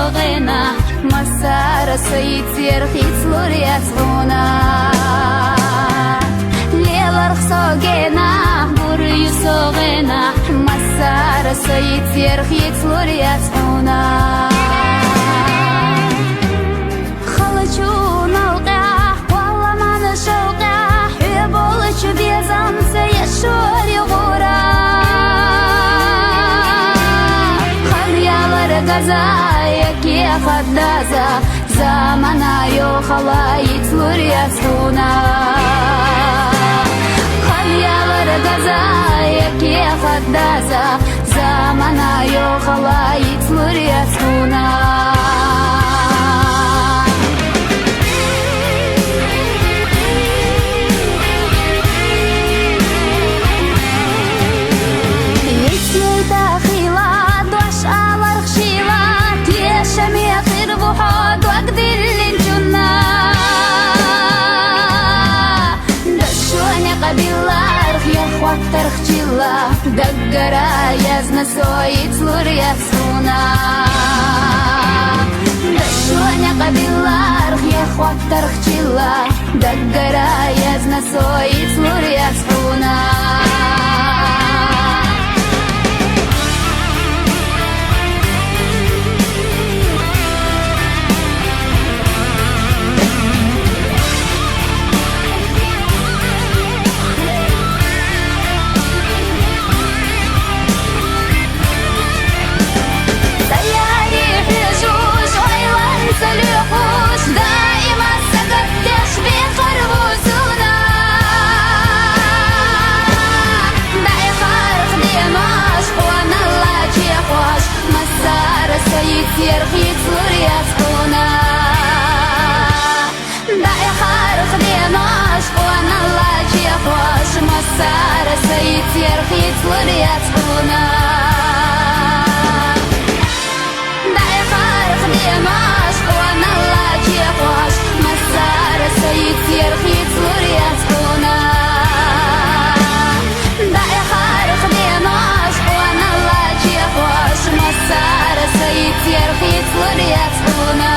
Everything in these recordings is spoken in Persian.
صغنا مسار سيتير خيت لوريا صغنا ليلر صغنا بوري صغنا مسار سيتير خيت لوريا صغنا خلچون القاح والله ما نشوقاح يبولش بيزم سيشور يغورا Які хадаза заманаю халаит лурия суна Халялар газа які хадаза заманаю халаит лурия суна ترخجلا دقرا يزن سويت لوريا سونا دشونا قبيلا رخ يا خوات ترخجلا دقرا يزن سويت لوريا سونا سيتير خيت لوريا صغنا داي خارخ ديناش وانا الله جيخواش مسار سيتير خيت لوريا صغنا داي خارخ ديناش وانا الله جيخواش مسار سيتير خيت لوريا صغنا داي خارخ ديناش وانا الله جيخواش مسار سيتير خيت لوريا صغنا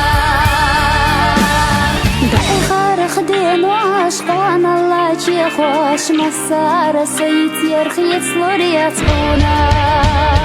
داي خارخ دين وعشق وانا الله جيخواش مسار سيتير خيت لوريا صغنا